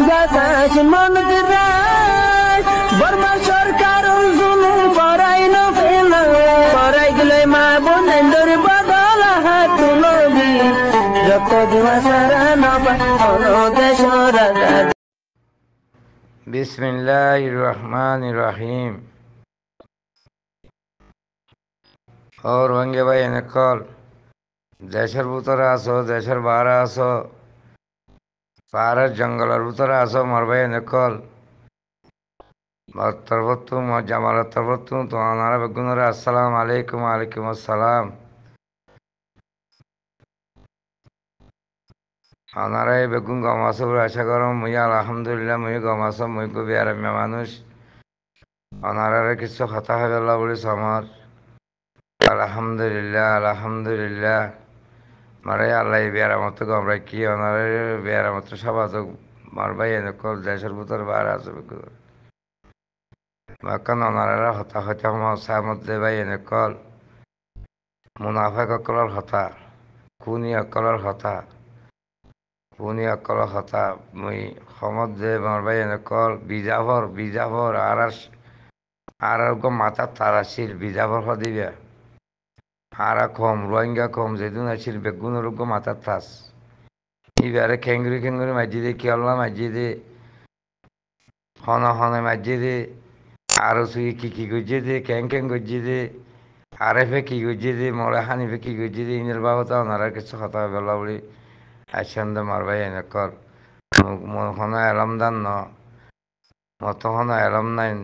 বাতাস মন দিরাই বর্মা সরকার জুলুম করাই না ফেলা করাই গেলে মা বোনের বদল হাত তুলবি যত দিবা সারা না পালো দেশ রাজা। বিসমিল্লাহির রহমানির রহিম। और होंगे भाई एनकल देशर भूतरे आसो देशर बाहर आसो पाहाड़ जंगलर भूतरे आसो मोर भाई एनकल तरबतु जामाल तरबतु तो आनारा बेगुनरे अस्सलाम वालेकुम वालेकुम अस्सलाम। आनारा बेगुन गमासो आशा करो मुझे अल्हम्दुलिल्लाह मुझे गमासो मुझे को बिहार में मानुष आनारा किसो खता है अल्लाह बोली समार अल्हम्दुलिल्लाह अल्हम्दुलिल्लाह मारे अल्लाह बिहार मत गमरा की आनारा बिहार मत सब आसो मार भाई एनकल देशर भूतर बाहर आसो बेगुन Maka nonara hata hata mau samad debai enekol munafik akolor hata kuni akolor hata mui hamad de marbai enekol bijavor arar go mata tarashil bijavor hodibe ara kom rohingya kom jedun ashil begun go mata tas ibare kenguri majide ki Allah majide hana majide आरो सुई की गुज्जे दे कैंकें गुज्जे दे आरफे की गुज्जे दे मोला हानिफे की गुज्जे दे inner बाबता नारा किस खता बेला बड़ी आशंद मारबाय एनकर मोहना एलम दान न मतहना एलम नाइन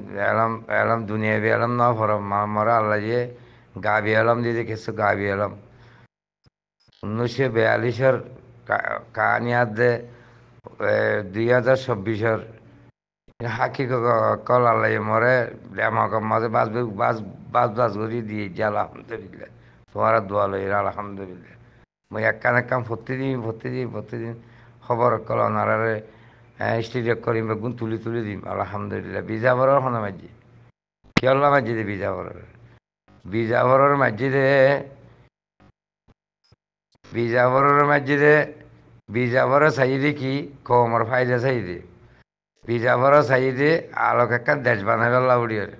एलम दुनिया भी एलम ना फर मरा अल्लाह ये गाबी एलम दे किस गाबी एलम 1942 कहानी याद दे 2026 हाकी कल अल्लाह मरे डेमाक माजे बाज करी दिए अल्हम्दुलिल्लाह तुम्हारा दुआ लो अल्हम्दुलिल्लाह मैं एक प्रतिदिन खबर कल नारे स्टूडियो करी बेगुन तुली दी अल्हम्दुलिल्लाह बिजाबर हना माजी क्या माजी दे बिजाबर माजी दे बिजाबर चाहिए की कमर फायदा चाहिए बिजाबर चाहिए आलोक एक देश बनाबेला उड़ियर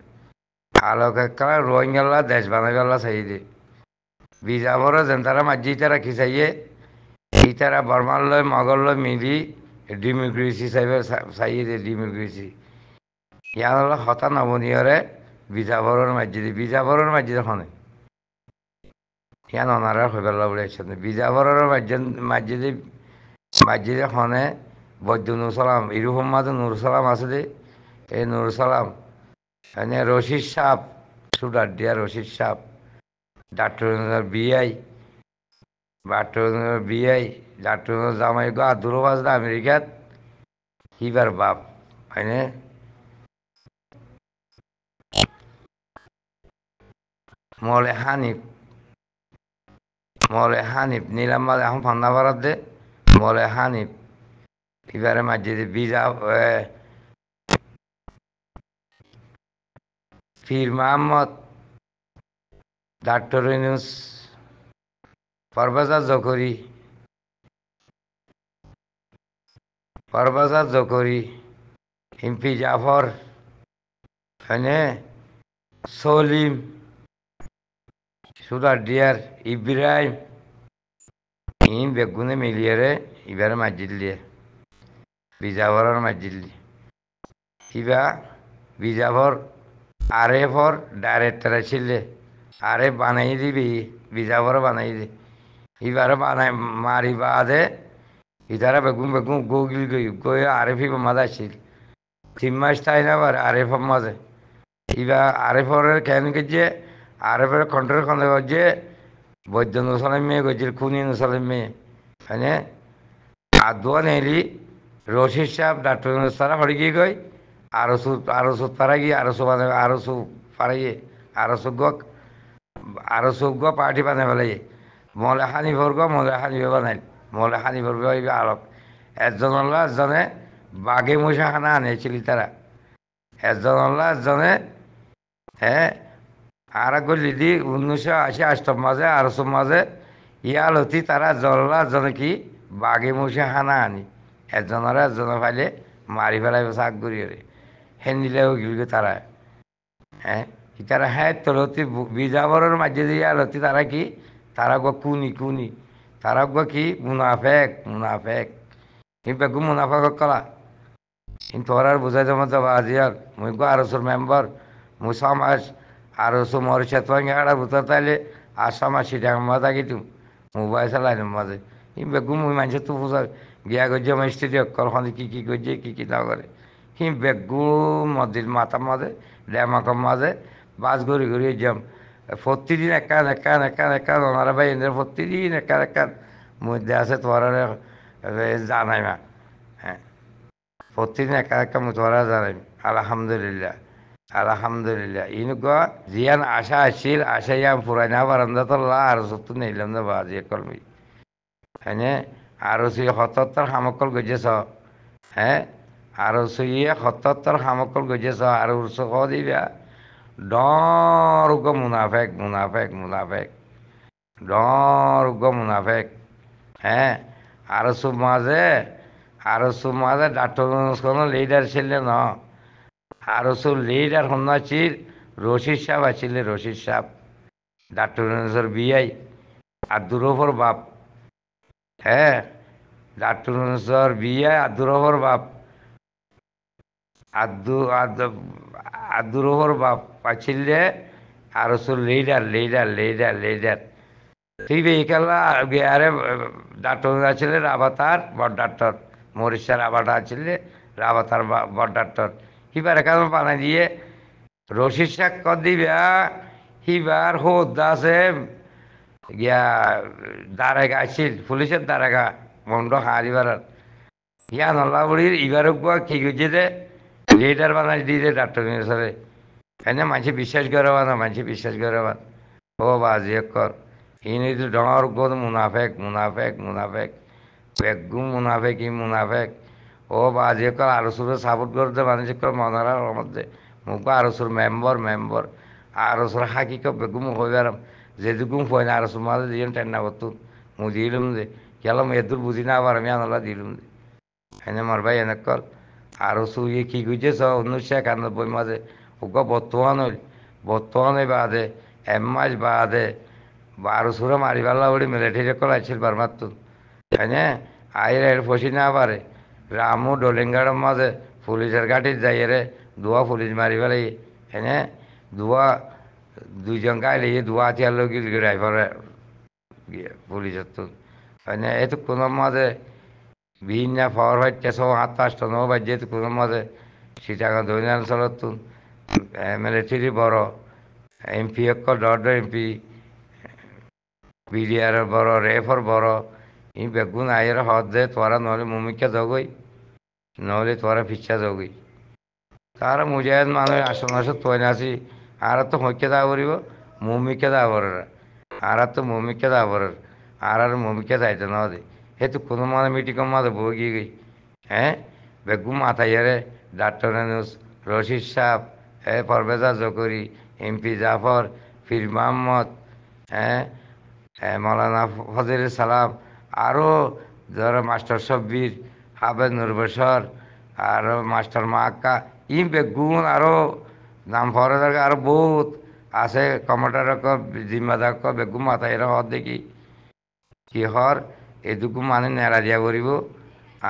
आलोक एक रोहिंग्याला देश बनाबेला चाहिए बिजाबर जनतारा मस्जिद रखी चाहिए इतारा बर्मान लो मगल लो मिली डेमोक्रेसी चाहिए डेमोक्रेसी यहाँ हता नबनियरे बिजाबर मस्जिद खने यहाँ ननारा हबेला उड़े बिजाबर मस्जिद खने বৈদ্য নুরসালাম ইরুফম মাদু নুরসালাম আছে দে এই নুরসালাম এনে রশিদ সাহ সুডার দিয়া রশিদ সাহ ডাক্তার বিআই ডাক্তার জামাই গা দুরবাজ দা আমেরিকাত হিবার বাপ এনে মলে হানিফ নীলাম্মা এখন ফান্না ভারত দে মলে হানিফ इबारे मस्जिद बीजा पीर मोहम्मद डॉक्टर इनुस परवेज़ जकोरी एमपी जाफर है सलीम सुदार डियर इब्राहिम इन बेगुने मिलिए इबारे मस्जिद लिए बिजाबर मस्जिद इबा बिजाबर आरेफर डायरेक्टर छिले आरेफ बनाई दी बिजाबर बनाई दी इबार बनाई मारी बादे इधारा बेगुन गोगिल गई आरेफी मजा छिल 3 मास ताई ना बार आरेफ मजे इबा आरेफर कैन गजे आरेफर कंट्रोल खने गजे बौद्ध नुसलम में गजिल खुनी नुसलम में है आदुआ नेली রশিদ সাহেব ডাক্তার তারা পড়ে গিয়ে গই আরো তারা গিয়ে আরো গো পার্টি বানাই পেলাই মলে হানিফর বানাই মলে হানিফর আলোক একজনে বাঘে মশা খানা আনেছিল তারা একজনে আর এক লিদি 1988 মাঝে 800 মাঝে ইয়ালতি তারা জল্লা একজনে কি বাঘে মশা খানা আনি একজনের ফাইলে মারি ফেলাইব চাক গুড়িয়ে হেন্দিলেও গিলগে তারা হ্যাঁ তারা হ্যাঁ তলতি বিজাবরের মাঝে দিয়ে আলতি তারা কি তারা গো কুনি কুনি তারা গো কি মুনাফেক মুনাফেক কিন্তু বেগু মুনাফেক কলা কিন্তু ওরা বুঝাই জমা যাবা আজি আর মুই গো আরসুর মেম্বার মুই সমাজ আরসু মর চেতওয়াঙ্গে আড়া বুঝা তাইলে আর সমাজ সিটাং মাঝা গিতুম মোবাইল চালাই মাঝে ই বেগু মুই মানুষ তো বুঝা গিয়া গজ্জে মাই স্টেডিয়াম কল কি গজ্জে কি না করে হি বেগু মসজিদ মাতার মাঝে ড্যামাকর মাঝে বাস ঘুরি যাম প্রতিদিন একান ওনারা ভাই এদের প্রতিদিন একান মধ্যে আছে তোমার জানাই মা হ্যাঁ প্রতিদিন একা তোরা জানাই আলহামদুলিল্লাহ আলহামদুলিল্লাহ ইনুকা জিয়ান আশা আসছিল আশা ইয়াম পুরাই না বারান্দা তো আর সত্তর নিলাম না বাজি কলমি হ্যাঁ আরো সে ৭৭ সামকল গজেছ হ্যাঁ আরো সইয়ে ৭৭ সামকল গজেছ আর উৎস দিবা ডর গো মুনাফেক মুনাফেক মুনাফেক ডর গো মুনাফেক হ্যাঁ আরো মাঝে ডাক্তার কোনো লিডার ছিলেন না আরো লিডার হন্নাচির রশিদ সাহেব আছিল রশিদ সাহেব ডাক্তার বিআই আব্দুর বাপ হ্যাঁ ডাক্তার বিআই আব্দুর বাপ আব্দুর বাপ পাচ্ছিলে আরো লিডার ঠিক এইকালা আরে ডাক্তার আছিল রাবাতার বড় ডাক্তার মরিষার আবাটা আছিল রাবাতার বড় ডাক্তার হিবার এখানে বানাই দিয়ে রশিদ শাক কর দিবা হিবার হোদা আছে গিয়া দারেগা আছিল পুলিশের দারেগা মন্ড হারিবার ইয়া নল্লা বুড়ির ইবার কি করছে যে লিডার বানাই দিয়ে ডাক্তার সারে এনে মানুষ বিশ্বাস করে না মানুষ বিশ্বাস করে ও বাজি কর ইনি তো ডর গোদ মুনাফেক মুনাফেক মুনাফেক বেগু মুনাফেক ই মুনাফেক ও বাজি কর আরসুরে সাপোর্ট করতে মানুষ কর মনারা মধ্যে মুখ আরসুর মেম্বর আরসুর হাকি বেগু মুখ হইবার যেটুকুম হয় না আরসুর মাঝে দিয়ে টেন্না করতো মু দিলুম যে গেলাম এদুর বুঝি না আবার আমি আনলা দিলুম যে এনে মার ভাই এনে কল আরসু ইয়ে কি গুজেছ 1991 মাঝে ওকে বর্তমান বাদে মাস বাদে 1200 মারি পাল্লা বড়ি মিলিটারি কল আছিল বারমাত্র হ্যাঁ আইর ফসি না পারে রামু ডলিঙ্গার মাঝে পুলিশের গাড়ির যাই রে দুয়া পুলিশ মারি পেলাই হ্যাঁ দুয়া দুইজন গাইলে দুয়া হাতিয়ার লোক ড্রাইভার পুলিশের তো হ্যাঁ এতো কোনো মাঝে বিভিন্ন পাওয়ার হচ্ছে 7-8টা 9 বাজে তো কোনো মাঝে সিটাঙ্গা দৈনাল চলত মিলিটারি বড় এমপি ডর এমপি বিডিআর বড় রেফর বড় ই বেগুন আয়ের হদ দে তোরা নহলে মুমিকা যাগই নহলে তোরা ফিচ্ছা যাগই তারা মুজাহিদ মানুষ আসন তৈন আছি আর তো হইকে দা করিব মুমিকে দা বরার আর তো মুমিকে দা বরার আর মুমিকে যাইতে না দে হেতু কোনো মানে মিটিং মাঝে বগি গই হ্যাঁ বেগু মাথাইয়ারে ডাক্তার রশিদ সাহেব পরভেজা জকরি এমপি জাফর ফির মোহাম্মদ হ্যাঁ মৌলানা ফজল সালাম আরও ধরো মাস্টার সব্বির হাফেজ নুরবেশ্বর আরও মাস্টার মাক্কা ই বেগুন আরও নাম ফরে আরও বহুত আছে কমান্ডার জিম্মাদার বেগুন মাথায় হর দেখি কি হর এটুকু মানে নেড়া দিয়া করিব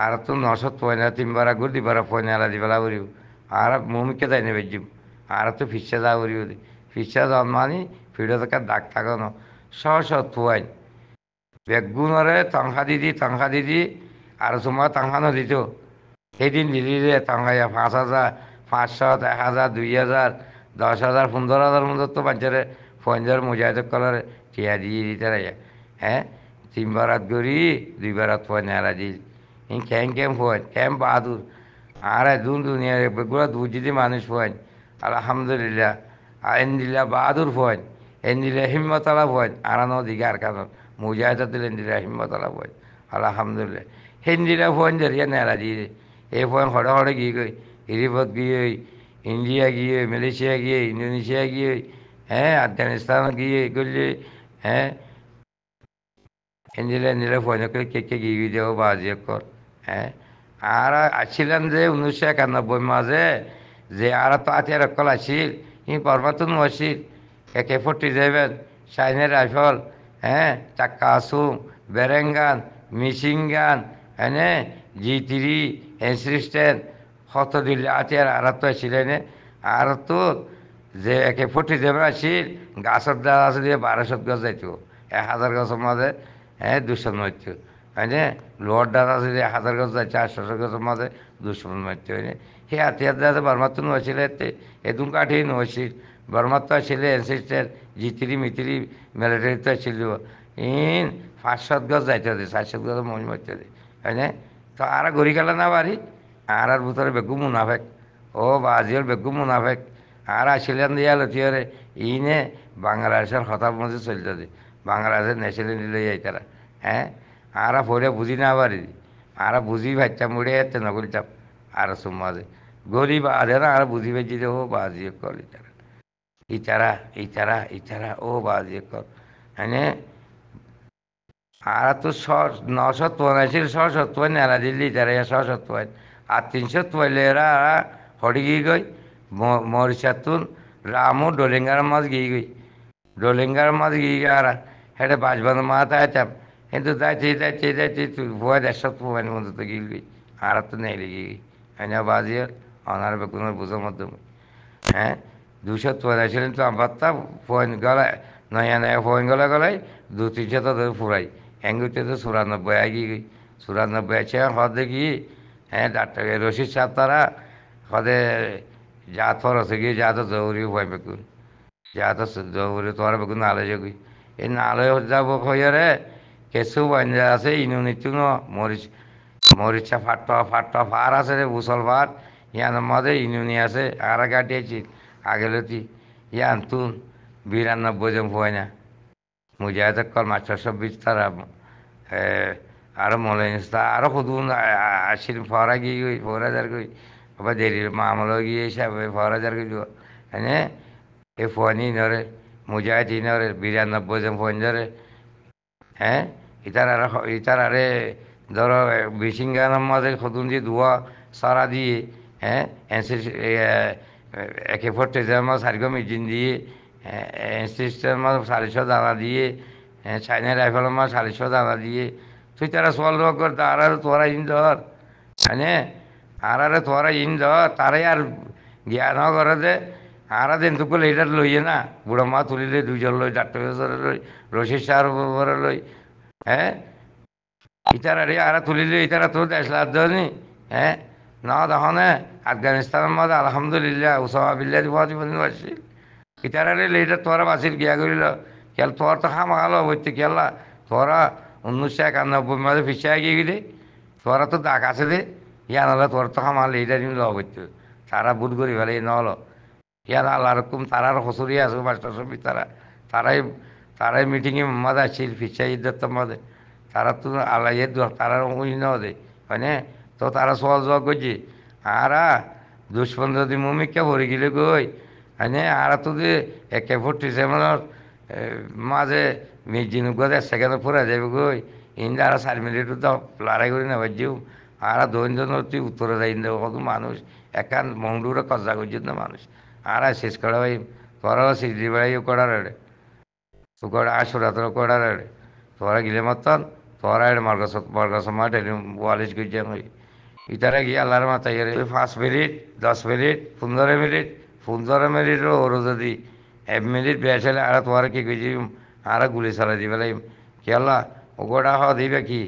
আর তো 993 আগর দিবার নেড়া দিবেলা করিব আর মুমিকে যাই নেবে জিম আর তো ফিসা যা করিব ফিসা জন্মানি ফিরে থাকা দাগ থাকানো থুয়াইন বেগুনরে টাকা দিদি আর তোমার টাকা নদিত সেইদিন দিলি যে টাকা 5,000 500 1,000 2,000 10,000 15,000 মধ্যে তো বাচ্চারে ফঞ্জার মুজাহিদ কলারে টিয়া দিয়ে দিতে রাইয়া হ্যাঁ 3 বারাত গড়ি 2 বারাত ফোন নেলা দিল কেম ফোন কেম বাহাদুর আর দুনিয়া বেগুলা দুজিদি মানুষ ফোন আলহামদুলিল্লাহ এন্দিল্লা বাহাদুর ফোন এন্দিল্লা হিম্মতলা ফোন আরানো দিকে আর কারণ মুজাহিদ দিল এন্দিল্লা হিম্মতলা ফোন আলহামদুলিল্লাহ হিন্দিলা ফোন জরিয়া নেলা দিয়ে এই ফোন হড়ে গিয়ে গই হিরিপত গিয়ে ইন্ডিয়া গিয়ে মালয়েশিয়া গিয়ে ইন্দোনেশিয়া গিয়ে হ্যাঁ আফগানিস্তান গিয়ে এগুলি হ্যাঁ এন্দিলে ফোন করে কে গিয়ে দেবো বাজিয়ে কর হ্যাঁ আর আসছিলেন যে 1991 মাঝে যে আর তো আতিয়ার অকল আসছিল ই পর্বতন আসছিল AK-47 চাইনা রাইফল হ্যাঁ চাক্কা আসুম বেরেঙ্গান মিশিংগান হ্যাঁ G3 এনসিস্টেন্ট কত দিল্লি আতিয়ার আর তো আসছিলেন আর তো যে AK-47 আসছিল গাছের দ্বারা আছে দিয়ে 1200 গজ যাইতো 1000 গছের মাঝে হ্যাঁ 200 মারত হয়নে লোহার দ্বারা আছে যে 1000 গজ যাইছে 800 গছের মাঝে 200 মারত হয়নে সেই হাতিয়ার দ্বারা বর্মার তো নছিল এদুম কাঠি নছিল বর্মার তো আসলে এনসিস্টেন্ট G3 মিত্রি মিলিটারি তো আসছিল ইন 500 গজ যাইতে হবে 400 গজ মজ মারতে হবে হয়নে তো আর ঘুরি গেল না বাড়ি আর ভিতরে বেগু মুনাফেক ও বাজিওর বেগু মুনাফেক আর আসিলেন দিয়া লতিয়রে ইনে বাংলাদেশের হঠাৎ মধ্যে চলতে দে বাংলাদেশের ন্যাশনাল নিলে যাই তারা হ্যাঁ আর পরে বুঝি না পারি আর বুঝি বাচ্চা মুড়ে এতে নগরী চাপ আর সুমাজে গরিব আধে না আর বুঝি বেজি দে ও বাজিয়ে কল ইতারা ও বাজিয়ে কল হ্যাঁ আর তো 984 670 নেলা দিল্লি তারা 670 আর 300 এরা হড়ি গই মরিচাতুন রামু ডোলিঙ্গার মাছ গই ডোলিঙ্গার মাছ আর হেঁটে বাজবানোর মাথা আইতাম কিন্তু যাইতে ভয় 150 মধ্যে তো গই আর তো নেই গই হ্যাঁ বাজিয়ে অনার বেগুনের বুঝোর মাধ্যমে হ্যাঁ 200 ছিলেন তো আমার ফোন গলায় নয়া ফোন গলায় 200-300 তো ফুরাই হ্যাঙ্গুতে তো 94 আগি গই 94 আছে হদ দেখি হ্যাঁ ডাক্তার রশিদ সাহেব তারা হদে যা থর আছে গিয়ে যা তো জরুরি ভয় বেগুন যা তো জরুরি তোমার বেগুন নালে যাবি এই নালে যাব হইয়ারে কেঁচু বান্ধা আছে ইনু নিতু ন মরিচা ফাট ফার আছে রে মুসল ফাট ইয়ানোর মধ্যে ইনুনি আছে আর গাটিয়েছি আগেলতি ইয়ান তুন 92 জন হয় না মুজাহিদ কল মাস্টার সব তারা আরো মনে আরো খুদুন আসিল ফরা গিয়ে গই 4000 গই আবার দেরি মামলা গিয়ে হিসাবে 4000 গই হ্যাঁ এ ফোয়ানি নরে মুজাহিদ নরে 92 জন ফোন ধরে হ্যাঁ ইতারারে ধরো বিশিঙ্গানের মাঝে খুদুন দিয়ে ধোয়া সারা দিয়ে হ্যাঁ AK-47 মাছ সারিগো মেজিন দিয়ে এনসিস্টের মাছ 450 দানা দিয়ে চাইনা রাইফেলের মাছ 450 দানা দিয়ে তুই তারা সোয়াল কর তারা তোরা ইন ধর হ্যাঁ আরে তোরা ইন ধর তারাই আর জ্ঞান করে দে আর দিন তুকু লিটার লইয়ে না বুড়ো মা তুলিলে 2 জন লই ডাক্তার লই রশিদ সার লই হ্যাঁ ইতারা রে আর তুলিলে ইতারা তো দেশ লাভনি হ্যাঁ না দেখনে আফগানিস্তানের মধ্যে আলহামদুলিল্লাহ উসামা বিল্লাহ জীবন আসছিল ইতারা রে লিটার তোরা বাসির গিয়া করিল খেল তোর তো খামাখালো হইতে খেলা তোরা 1991 মাঝে পিছিয়ে গিয়ে গিয়ে তোরা তো দাগ আছে দে ইয়া নাহলে তোর তো খামাল লিটার নিল হইতো তারা বুট করি ফেলে নহলো ইয়ান আল্লাহ রকম তারার হসুরি আছে মাস্টার সবই তারাই মিটিংয়ে মাঝে আসছিল পিছিয়ে ঈদের মাঝে তারা তো আল্লাহ তারা ওই ন দে হয় তো তারা সহজ জবাব করছি আর দুশ্মন যদি মুমিকা ভরে গেলে গই হ্যাঁ আর তো যে AK-47 মাঝে মিজিনুগত 1 সেকেন্ড ফুরা যাবে গই ইন্দা আর 4 মিনিট তো লড়াই করি না বাজিও আর দৈনন্দিন তুই উত্তরে যাই কত মানুষ একান মংডুরে কজা করছি না মানুষ আর শেষ করা ভাই তোরা সিদ্ধি বেড়াই করার তোর আসুরাতর করার তোরা গিলে মতন তোরা মর্গ সময় ওয়ালিশ করছে ইতারা গিয়ে আল্লাহর মাথায় 5 মিনিট 10 মিনিট 15 মিনিট 15 মিনিটও ওর যদি 1 মিনিট বেসালে আর তোরা কি করছি আর গুলি চালাই দিবে কেলা ওটা হওয়া দিবে কি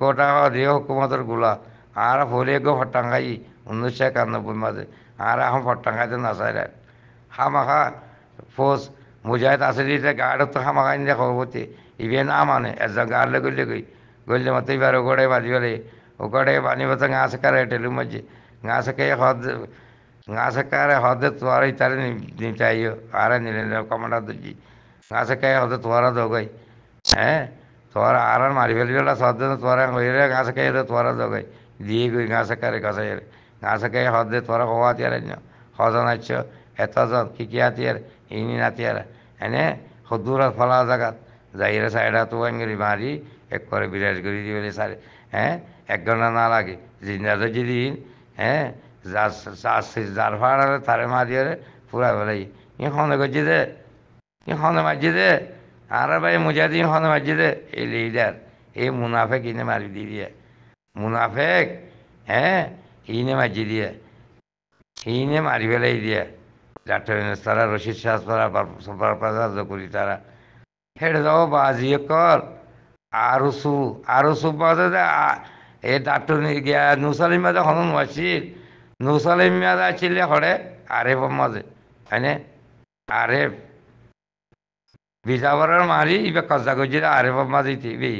ওটা হওয়া দিয়ে হুকুমতের গুলা আর হলে গো ফটাঙ্গাই 1991 মাঝে আর এখন ফটাঙ্গাইতে নাচাই হামাখা ফোর্স মুজাহিদ আছে দিতে গাড় তো হামাখাই নিয়ে খবরতে ইবে না মানে একজন গাড়লে গড়লে মতো এবার ওগড়ে বাজি বলে ওগড়ে বানি মতো ঘাস কারে টেলু মধ্যে ঘাস খেয়ে ঘাস কারে হদে তোর ইতারে নিচাইও আর নিলে কমান্ডার দিচ্ছি ঘাস খেয়ে হদে তোরা দোগাই হ্যাঁ তোরা আর মারি ফেলিবেলা সদ তোরা হইলে ঘাস খেয়ে তোরা দোগাই দিয়ে গই ঘাস কারে ঘাস খেয়ে হদে তোরা হওয়া তিয়ারে হজন আছ এতজন কি আতিয়ার ইনি নাতিয়ার এনে সদূর ফলা জায়গাত যাইরে সাইডা তো আঙ্গি মারি এক করে বিরাজ করে দিবে সারে হ্যাঁ এক ঘন্টা না লাগে জিন্দাতে যেদিন হ্যাঁ যার ফাড়ারে তারে মারিয়ে পুরা বেলাই হনে করছি দে হনে মারছি দে আর ভাই মুজাহিদিন হনে মারছি দে এই লিডার এই মুনাফে কিনে মারি দিয়ে মুনাফেক হ্যাঁ ইনে মারছি দিয়ে ইনে মারি ফেলাই দিয়ে ডাক্তার তারা রশিদ শাহ তারা করি তারা হেঁটে যাও বাজিয়ে কর আরসু বাজে এ ডাক্তার গিয়া নুসালিম মাঝে হনন ওয়াসির নুসালিম মাঝে ছিলে হরে আরেফ মাঝে হয়নে আরেফ বিজাবরের মারি এবার কজা করছি আরেফ মাঝে টিভি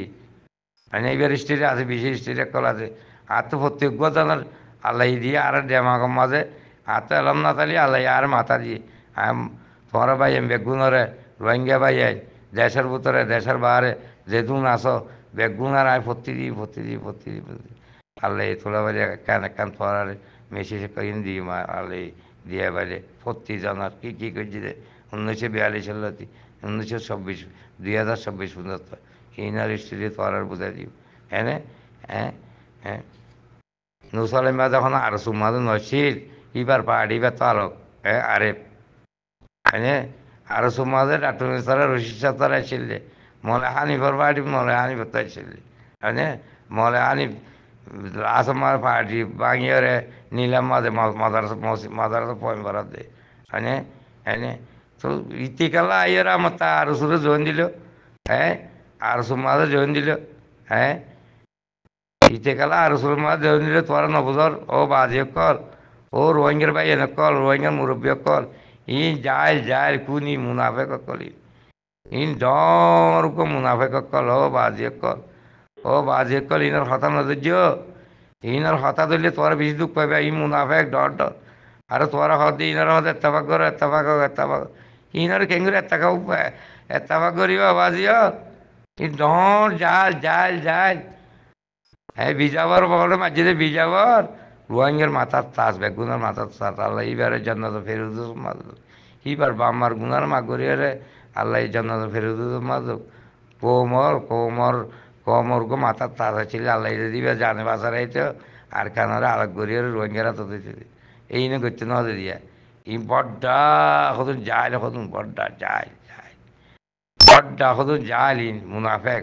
হয়নে এবার স্টেটে আছে বেশি স্টেটে কল আছে আর তো প্রত্যেক জানার আল্লাহ দিয়ে আর ডেমাগর মাঝে আর তো এলাম না তালি আল্লাহ আর মাথা দিয়ে তোমার ভাই বেগুনরে রোহিঙ্গা ভাই দেশের ভিতরে দেশের বাহারে যেদুন আসো বেগুন আর আয় ভর্তি আল্লাহ তোলা বাজে কান পড়ারে মেসেজে কইন দিই মা আল্লাহ দিয়ে বাজে ভর্তি জানার কি করছি রে 1942 সাল 1926 2026 পর্যন্ত ইনার স্ত্রী তোরার বুঝাই দিও হ্যাঁ হ্যাঁ হ্যাঁ নুসালিমা যখন আর সুমাদ নসির এবার পাহাড়ি এবার তালক হ্যাঁ আরেফ হ্যাঁ আর সুমাদে ডাক্তার তারা রশিদ সাহ তারা ছিলে মলে হানিফর পার্টি মলে হানিফর তাই ছিলে হ্যাঁ মলে হানিফ আসামার পার্টি বাঙিয়ে নিলাম মাঝে মাদারসা পয়েন্ট ভরাত দে হ্যাঁ হ্যাঁ তো ইতিকালা আইয়ের আমার তা আর সুরে জয়েন দিল হ্যাঁ আর সুমাদে জয়েন দিল হ্যাঁ ইতিকালা আর সুরমাদে জয়েন দিল তোরা নবুজর ও বাজে কল ও রোহিঙ্গার ভাই এনে কল রোহিঙ্গার মুরব্বী কল ইন যায় কুনি মুনাফে কলি ইন ডরকো মুনাফে কল ও বাজে কল ইনার হতা নদর্য ইনার হতা ধরলে তোর বেশি দুঃখ পাবে ই মুনাফে ডর আর তোরা হতে ইনার হতে এত্তাফাক ইনার কেঙ্গুর এত্তাফাক করিবা বাজিও ই ডর যায় হ্যাঁ বিজাবর বলে মাঝে বিজাবর রোহিঙ্গার মাথার তাস বেগুনার মাথার তাস আল্লাহ এইবারে জান্নাত ফেরুদ মাদুক এইবার বাম্মার গুনার মা গরিয়ারে আল্লাহ জান্নাত ফেরুদ মাদুক কোমর গো মাথার তাস ছিল আল্লাহ দিবে জানে বাসার আইতে আর কানারে আলাগ গরিয়ারে রোহিঙ্গারা তো দিতে এই না করতে না দিয়া ই বড্ডা হতুন বড্ডা হতুন যায় মুনাফেক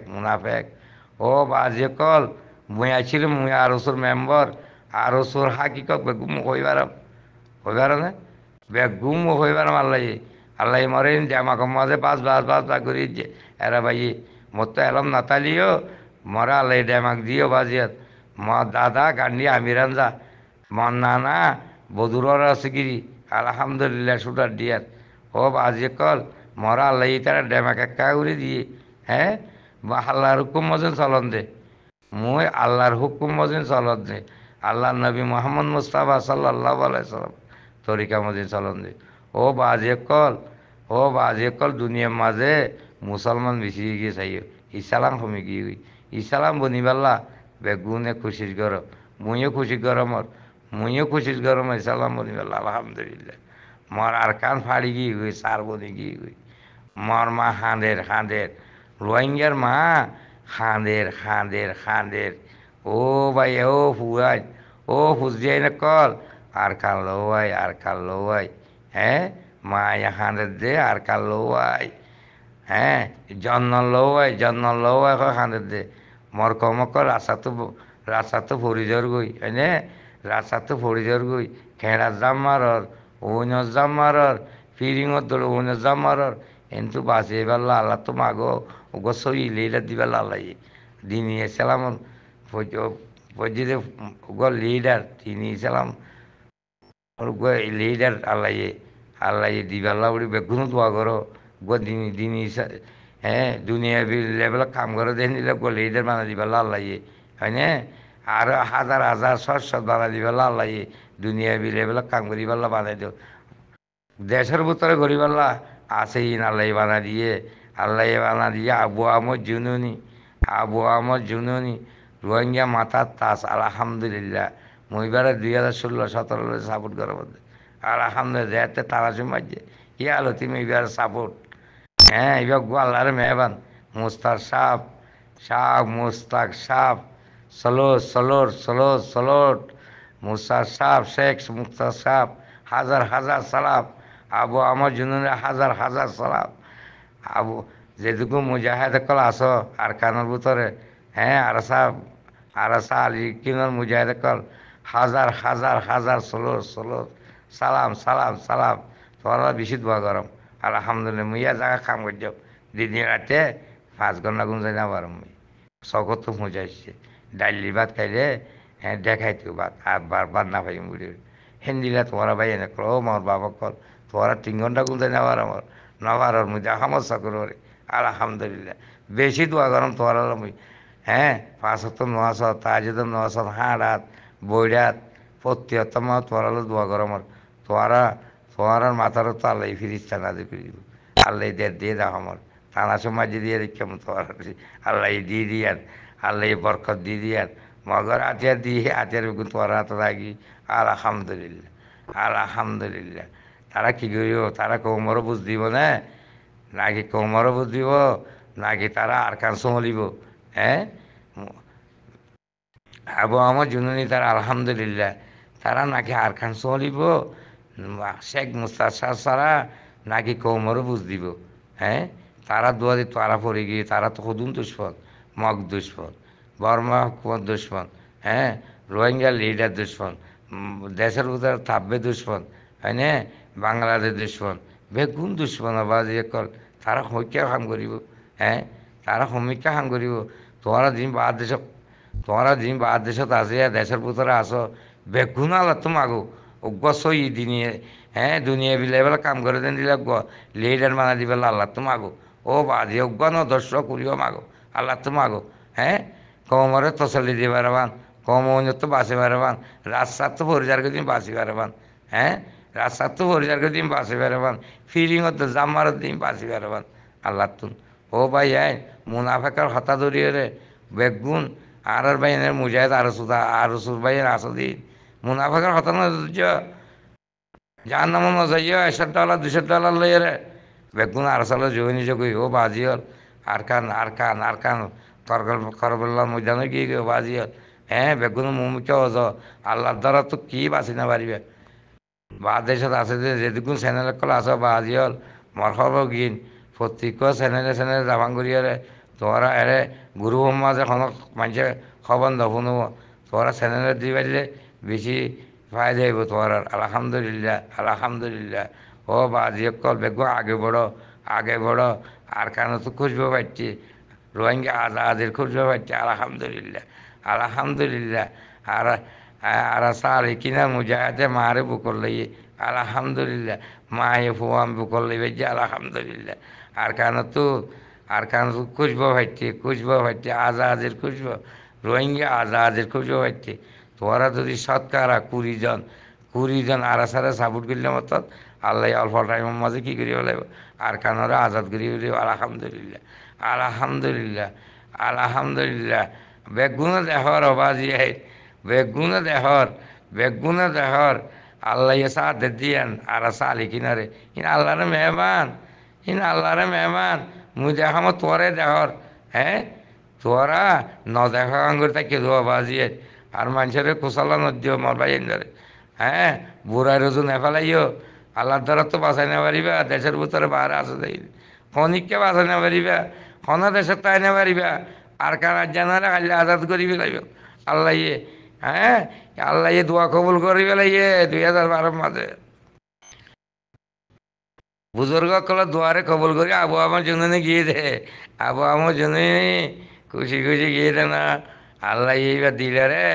ও বাজে কল মুই আইছিল মুই আরসুর মেম্বার আরসুর হাকিকত বেগুম হইবার না বেগুম হইবার আল্লাহ মরেন জামা কমাজে পাঁচ করি এরা ভাই মোর তো এলাম নাতালিও মরা আল্লাহ ডেমাক দিও বাজিয়াত মর দাদা গান্ডি আমিরান যা মর নানা বধুরর আছে গিরি আলহামদুলিল্লাহ সুটার দিয়াত ও বাজে কল মরা আল্লাহ তারা ডেমাক একা উড়ি দিয়ে হ্যাঁ আল্লাহর হুকুম মজন চলন দে মুই আল্লাহর হুকুম মজিন চলত দে আল্লাহ নবী মোহাম্মদ মুস্তাফা সাল্লাল্লাহু আলাইহি সাল্লাম তরিকা মজিন চলন দে ও বাজে কল দুনিয়ার মাঝে মুসলমান বেশি গিয়ে চাই ইসলাম কমে গিয়ে ইসলাম বনিবাল্লা বেগুনে খুশির গরম মুইও খুশির গরম ইসলাম বনিবাল্লা আলহামদুলিল্লাহ মর আর কান ফাড়ি গিয়ে গই সার বনি গিয়ে গই মর মা হাঁদের রোহিঙ্গার মা খাঁদের ও ভাই ও ফুয়াই ও ফুজিয়াই না কল আর কাল লোয়াই হ্যাঁ মায়া খাঁদের দে আর কাল লোয়াই হ্যাঁ জন্ম লোয়াই খাঁদের দে মর কমকল রাস্তা তো ফরিজর গই হ্যাঁ রাস্তা তো ফরিজর গই খেড়া জাম মারর ওইনর জাম মারর ফিরিঙর দৌড় ওইনর জাম মারর কিন্তু বাঁচে বেলা আল্লাহ তো মাগো ওগো সই লেলা দিবেলা আল্লাহ দিনী ইসলাম পর্যন্ত ওগো লিডার দিনী ইসলাম লিডার আল্লাহ দিবেলা বলি বেগুনো দোয়া করো গো দিনী হ্যাঁ দুনিয়া লেভেল কাম করে দেন দিলে গো লিডার বানা দিবেলা আল্লাহ হয় না আর হাজার শত বানা দিবেলা আল্লাহ দুনিয়া লেভেল কাম করি বেলা বানাই দিও দেশের ভিতরে গরিবাল্লা আছে ইন আল্লাহ বানা দিয়ে আবু আমদ জুনুনি রোহিঙ্গা মাথার তাস আলহামদুলিল্লাহ মহিবারে 2016-17 সাপোর্ট করার মধ্যে আলহামদুলিল্লাহ এতে তারা জমাইছে কি আলো তুমি এবার সাপোর্ট হ্যাঁ এবার গো আল্লাহর মেহবান মুস্তাক সাপ সলোট সলোট সলোট সলোট মুসা সাপ শেখ মুক্তা সাপ হাজার হাজার সালাম আবু আমার জুনুনে হাজার হাজার সালাম আবু যেটুকু মুজাহেদ কল আসো আর কানের ভিতরে হ্যাঁ আরসা আলী কিনোর মুজাহেদ কল হাজার হাজার হাজার ষোলো সালাম সালাম সালাম তোরা বেশি দোয়া গরম আলহামদুলিল্লাহ মুইয়া জায়গা কাম করছ দিন রাতে 5 ঘন্টা গুন যাই না পারো মুই সকত তো মুজাইছে ডাইলি ভাত খাইলে হ্যাঁ দেখাইতো ভাত আর বারবার না পাই মুড়ি হিন্দিলা তোরা ভাই এনে কল ও মোর বাবা কল তোরা 3 ঘন্টা গুন যাই না পার আমার নবার মুই সমস্যা করো রে আলহামদুলিল্লাহ বেশি দোয়া গরম তোরা মুই হ্যাঁ 5 ওয়াক্ত নমাজ তাহাজ্জুদ নমাজ হাড় হাত বইরাত প্রত্যেকতম তোরালো দোয়া গরমর তোরার মাথার তো আল্লাহ ফিরিস্তা না দিয়ে ফিরিব আল্লাহ দিয়ে দাও আমার থানা সমাজ দিয়ে কেমন তোর আল্লাহ দিয়ে দিয়ার আল্লাহ বরকত দিয়ে দিয়ার মগর আতিয়ার দিয়ে আতিয়ার বেগুন তোর হাত রাখি আলহামদুলিল্লাহ আলহামদুলিল্লাহ তারা কি করিব তারা কৌমরও বুঝ দিব না নাকি কৌমরও বুঝ দিব নাকি তারা আর কান চলিব হ্যাঁ আবু আমার জুনুনি তারা আলহামদুলিল্লাহ তারা নাকি আর খান চলিব শেখ মুস্তাশার সারা নাকি কৌমরও বুঝ দিব হ্যাঁ তারা দোয়া দিয়ে তারা পড়ে গিয়ে তারা তো খুদুন দুশ্মন মগ দুশ্মন বর্মা হুকুমত দুশ্মন হ্যাঁ রোহিঙ্গা লিডার দুশ্মন দেশের ভিতরে থাকবে দুশ্মন হয় না বাংলাদেশ দুশ্মন বেগুন দুশ্মন বাজি কল তারা সমীক্ষা কাম করিব হ্যাঁ তারা সমীক্ষা কাম করিব তোমরা দিন বাদ দেশত আছে দেশের ভিতরে আসো বেগুন আল্লাহ তোমাগো গছই দিনিয়ে হ্যাঁ দুনিয়া বিলে এবার কাম করে দেন দিলে লিডার মানা দিবে আল্লাহ তোমাগো ও বাজি অজ্ঞান দর্শক করিও মাগো আল্লাহ তোমাগো হ্যাঁ কমরে তসলি দিয়ে বেড়াবান কম তো বাঁচে বেড়াবান রাস্তার তো পরিচারকে দিন বাঁচি বেড়াবান হ্যাঁ রাস্তার তো পরিচারকে দিন বাঁচি বেড়াবান ফিরিংত জামার দিন বাঁচি বেড়াবান আল্লাহ তুন ও ভাই মুনাফেকার হতা ধরিয়ে রে বেগুন আর বাইনের মুজাহিদ আরো সুর বাইন আসদি মুনাফেকার হতা না যার নাম না যাইও $100 $200 লইয়ে রে বেগুন আর সালে জয়নি যোগই ও বাজিয়র আর কান করবল্লার ময়দানে গিয়ে গিয়ে বাজিয়র হ্যাঁ বেগুন মুমিকে অজ আল্লাহর দ্বারা তো কি বাঁচি না পারিবে বা দেশত আছে যে যেদিকুন চ্যানেল কল আস বাজিয়র মরহব গিন প্রত্যেক চ্যানেলে জাভাং করিয়ারে তোরা এরে গুরু সমাজ এখন মানুষে খবর নশুনব তোরা চ্যানেলে দি পারলে বেশি ফায়দা হইব তোর আলহামদুলিল্লাহ আলহামদুলিল্লাহ ও বাজি কল বেগো আগে বড় আর কেন তো খুঁজবো পারছি রোহিঙ্গা আজাদের খুঁজবো পারছি আলহামদুলিল্লাহ আলহামদুলিল্লাহ আর আর সার কিনা মুজাহাদে মারে বুকর লইয়ে আলহামদুলিল্লাহ মায়ে ফুয়াম বুকর লইবে যে আলহামদুলিল্লাহ আর কেন খুঁজবো ভাইটি আজাদের খুঁজবো রোহিঙ্গা আজাদের খুঁজবো ভাইটি তোরা যদি শতকরা 20 জন আরা সারা সাপোর্ট করলে মতো আল্লাহ অল্প টাইমের মাঝে কী করিব লাগব আর কানরে আজাদ করি আলহামদুলিল্লাহ আলহামদুলিল্লাহ আলহামদুলিল্লাহ বেগুনে দেহর অবাজি বেগুনে দেহর আল্লাহ সাথে দিয়েন আর সালি কিনারে আল্লাহরে মেহমান মুই দেখাম তোরে দেহর হ্যাঁ তোরা দেখা আঙ্গুর তাকে দোয়া বাজিয়ে আর মানুষের কুশলা নদিও মর ভাই ধরে হ্যাঁ বুড়াই রোজু নেফালাইও আল্লাহর দ্বারা তো বাঁচাই না পারিবা দেশের ভিতরে বাহারে আসে যাই খনিককে বাঁচাই না পারিবা খন দেশের তাই না পারিবা আর কার জানালে খালি আজাদ করি পেলাইব আল্লাহ হ্যাঁ আল্লাহ দোয়া কবুল করি পেলাইয়ে 2012 মাঝে বুজুর্গ কলে দোয়ারে কবুল করি আবু আমার জন্য গিয়ে দে আবু আমার জন্য খুশি গিয়ে দে না আল্লাহ এইবার দিলে রে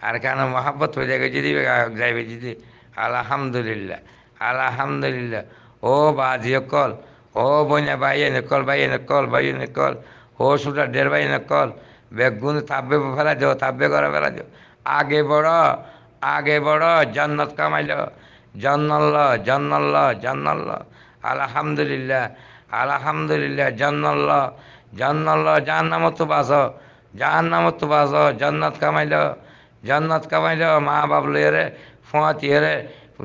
আর কেন মহাব্বত হয়ে যাবে যদি যাইবে যদি আলহামদুলিল্লাহ আলহামদুলিল্লাহ ও বাজি কল ও বইনা ভাই এনে কল ও সুটা 1.5 ভাই এনে কল বেগুন থাকবে ফেলা যাও থাকবে করে ফেলা যাও আগে বড় জান্নাত কামাইল জান্নাল্লাহ আলহামদুলিল্লাহ আলহামদুলিল্লাহ জান্নাল্লাহ জাহান্নামত তো বাস জান্নাত কামাইল মা বাপ লইয়ারে ফুয়াতিয়ারে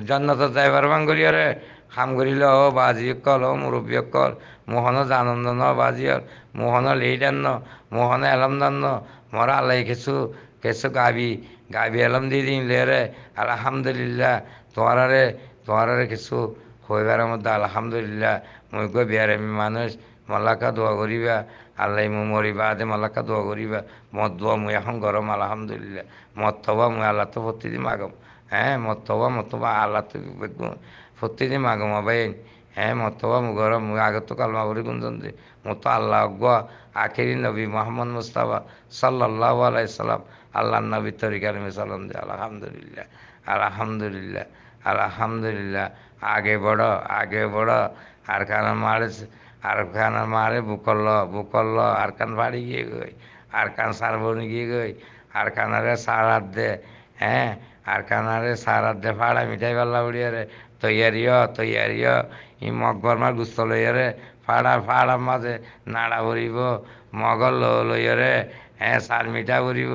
জান্নাতত যাইবার বাঙ্গরিয়ারে খাম করিল ও বাজি কল ও মুরব্বী কল মোহন জানন্দ ন বাজিয়র মোহন লিডার ন মোহন এলমদান ন মরা আল্লাহ কিছু কিছু গাবি এলম দিয়ে দিন লেরে আলহামদুলিল্লাহ তোয়ারে কিছু হইবার মধ্যে আলহামদুলিল্লাহ মই গো বিয়ারামি মানুষ মাল্লাকা দোয়া করিবা আল্লাহ মু মরিবা আদে মাল্লাকা দোয়া করিবা মত দোয়া মুই এখন গরম আলহামদুলিল্লাহ মত তবা মুই আল্লাহ তো প্রতিদিন মাগম হ্যাঁ মত তবা আল্লাহ তো প্রতিদিন মাগম ভাই হ্যাঁ মত তবা মু গরম মুই আগত তো কালমা করি গুঞ্জন দে মত আল্লাহ গো আখেরি নবী মোহাম্মদ মুস্তাফা সাল্লাল্লাহু আলাইহি সাল্লাম আল্লাহ নবী তরিকার মে সালাম দে আলহামদুলিল্লাহ আলহামদুলিল্লাহ আলহামদুলিল্লাহ আগে বড় আর খানা মারে বুকল্ল আর কান বাড়ি গিয়ে গই আর কান সারবনি গিয়ে গই আর কানারে সারাত দে হ্যাঁ আর কানারে সারাত দে ফাড়া মিঠাই পাল্লা উড়িয়ে রে তৈয়ারিও ই মগবরমার গুস্ত লইয়া রে ফাড়া মাঝে নাড়া ভরিব মগল লইয়া রে হ্যাঁ সার মিঠা ভরিব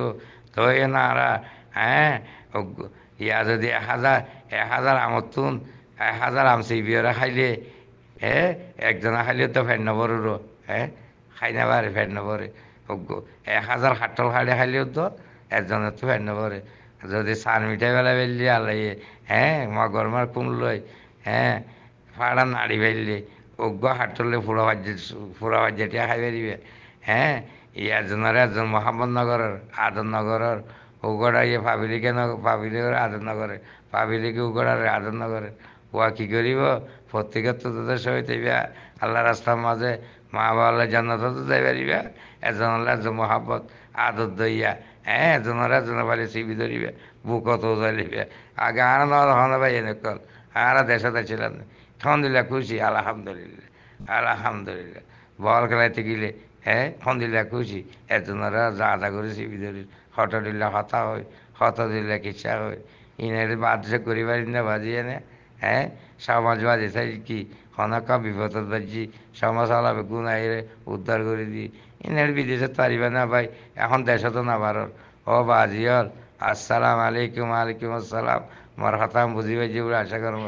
তৈ নাড়া হ্যাঁ ইয়া যদি 1,000 আমতুন 1,000 আম সিবিয়রে খাইলে হ্যাঁ একজনে খাইলে তো ফের নবরো হ্যাঁ খাই না পারে ফের নবরে 1,000 খাটল খাইলেও তো একজনের তো ফের নবরে যদি সার মিঠাই বেলা বেললি আলাই হ্যাঁ মগরমার কুমলই হ্যাঁ ফাড়া নাড়ি বেললি হাটলে ফুড়া ভাজ্যটিয়া খাই বেরিবে হ্যাঁ একজন মোহাম্মদনগরের আদরনগরের উগড়া পাবিলিকে আদরনগরে পাবিলিকে উগড়ার আদরনগরে ওয়া কি করিব প্রত্যেকের তো তোদের সহিত আল্লাহ রাস্তার মাঝে মা বাবা জান্নাত তো যাই পারিবে একজন মহাব্বত আদর দইয়া হ্যাঁ একজনের বাড়ি সিবি ধরিবে বুকত যাইলিবে আগে আর নহলে ভাই এনেকল আর দেশতে ছিলাম আলহামদুলিল্লাহ খুশি আলহামদুলিল্লাহ বল খেলাইতে গেলে হ্যাঁ আলহামদুলিল্লাহ খুশি একজনেরা যা করে সিবি ধরি হট দিলে হতা হয় হত দিলে কিচ্ছা হয় ইনের বাধ্য করিবার না বাজিয়ে নে হ্যাঁ সমাজবাদী তাই কি হনকা বিপদত বাজি সমাজ আলাপে গুণাইরে উদ্ধার করে দি ইনের বিদেশে পারিবে না ভাই এখন দেশে তো না ভারত ও বাজিয়ল আসসালাম আলাইকুম আসসালাম মোর হতাম বুঝিবে যে আশা করব